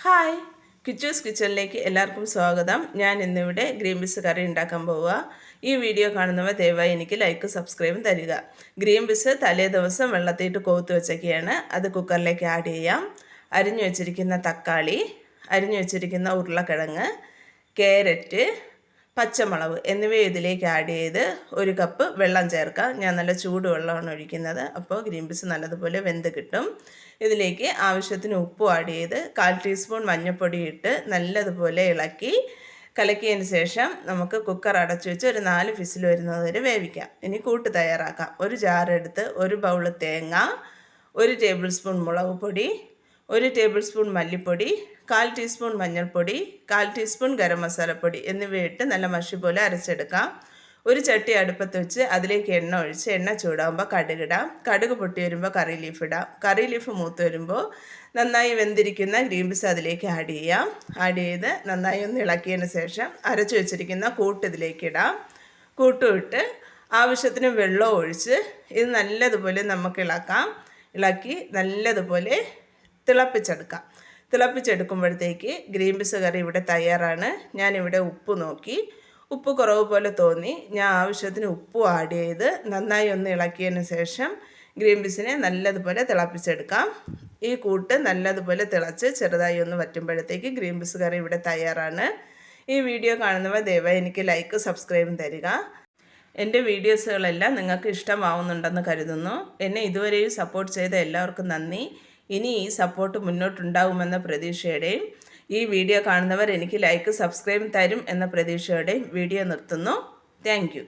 Hi, Kichus കിച്ചണിലേക്ക് എല്ലാവർക്കും സ്വാഗതം. ഞാൻ ഇന്നിവിടെ ഗ്രീൻ പീസ് കറി ഉണ്ടാക്കാൻ പോവുക. ഈ വീഡിയോ കാണുന്നവർ ദയവായി എനിക്ക് ലൈക്ക് സബ്സ്ക്രൈബും തരിക. ഗ്രീൻ പീസ് തലേ ദിവസം വെള്ളത്തിയിട്ട് കോത്ത് വെച്ചൊക്കെയാണ്. അത് കുക്കറിലേക്ക് ആഡ് ചെയ്യാം. അരിഞ്ഞു വെച്ചിരിക്കുന്ന തക്കാളി, അരിഞ്ഞു വെച്ചിരിക്കുന്ന ഉരുളക്കിഴങ്ങ്, ക്യാരറ്റ്, പച്ചമുളക് എന്നിവ ഇതിലേക്ക് ആഡ് ചെയ്ത് 1 കപ്പ് വെള്ളം ചേർക്കാം. ഞാൻ നല്ല ചൂടുവെള്ളമാണ് ഒഴിക്കുന്നത്, അപ്പോൾ ഗ്രീൻ പീസ് നല്ലതുപോലെ വെന്ത് കിട്ടും. ഇതിലേക്ക് ആവശ്യത്തിന് ഉപ്പ് ആഡ് ചെയ്ത് 1/4 ടീസ്പൂൺ മഞ്ഞൾപ്പൊടി ഇട്ട് നല്ലതുപോലെ ഇളക്കി കലക്കിയതിന് ശേഷം നമുക്ക് കുക്കർ അടച്ചു വെച്ച് ഒരു 4 വിസിൽ വരുന്നത് വരെ വേവിക്കാം. ഇനി കൂട്ട് തയ്യാറാക്കാം. ഒരു ജാറെടുത്ത് 1 ബൗൾ തേങ്ങ, 1 ടേബിൾ സ്പൂൺ മുളക് പൊടി, 1 ടേബിൾ സ്പൂൺ മല്ലിപ്പൊടി, 1/4 ടീസ്പൂൺ മഞ്ഞൾപ്പൊടി, 1/4 ടീസ്പൂൺ ഗരം മസാലപ്പൊടി എന്നിവയിട്ട് നല്ല മഷി പോലെ അരച്ചെടുക്കാം. ഒരു ചട്ടി അടുപ്പത്ത് വെച്ച് അതിലേക്ക് എണ്ണ ഒഴിച്ച് എണ്ണ ചൂടാകുമ്പോൾ കടുകിടാം. കടുക് പൊട്ടി വരുമ്പോൾ കറി ലീഫ് ഇടാം. കറി ലീഫ് മൂത്ത് വരുമ്പോൾ നന്നായി വെന്തിരിക്കുന്ന ഗ്രീൻ പീസ് അതിലേക്ക് ആഡ് ചെയ്യാം. ആഡ് ചെയ്ത് നന്നായി ഒന്ന് ഇളക്കിയതിന് ശേഷം അരച്ചു വെച്ചിരിക്കുന്ന കൂട്ട് ഇതിലേക്ക് ഇടാം. കൂട്ടും ഇട്ട് ആവശ്യത്തിന് വെള്ളം ഒഴിച്ച് ഇത് നല്ലതുപോലെ നമുക്ക് ഇളക്കാം. ഇളക്കി നല്ലതുപോലെ തിളപ്പിച്ചെടുക്കാം. തിളപ്പിച്ചെടുക്കുമ്പോഴത്തേക്ക് ഗ്രീൻ പീസ് കറി ഇവിടെ തയ്യാറാണ്. ഞാനിവിടെ ഉപ്പ് നോക്കി, ഉപ്പ് കുറവ് പോലെ തോന്നി. ഞാൻ ആവശ്യത്തിന് ഉപ്പ് ആഡ് ചെയ്ത് നന്നായി ഒന്ന് ഇളക്കിയതിന് ശേഷം ഗ്രീൻ പീസിനെ നല്ലതുപോലെ തിളപ്പിച്ചെടുക്കാം. ഈ കൂട്ട് നല്ലതുപോലെ തിളച്ച് ചെറുതായി ഒന്ന് വറ്റുമ്പോഴത്തേക്ക് ഗ്രീൻ പീസ് കറി ഇവിടെ തയ്യാറാണ്. ഈ വീഡിയോ കാണുന്നവർ ദയവായി എനിക്ക് ലൈക്ക് സബ്സ്ക്രൈബും തരിക. എൻ്റെ വീഡിയോസുകളെല്ലാം നിങ്ങൾക്ക് ഇഷ്ടമാവുന്നുണ്ടെന്ന് കരുതുന്നു. എന്നെ ഇതുവരെയും സപ്പോർട്ട് ചെയ്ത എല്ലാവർക്കും നന്ദി. ഇനി ഈ സപ്പോർട്ട് മുന്നോട്ടുണ്ടാകുമെന്ന പ്രതീക്ഷയുടെയും ഈ വീഡിയോ കാണുന്നവർ എനിക്ക് ലൈക്ക് സബ്സ്ക്രൈബ് തരും എന്ന പ്രതീക്ഷയോടെയും വീഡിയോ നിർത്തുന്നു. താങ്ക്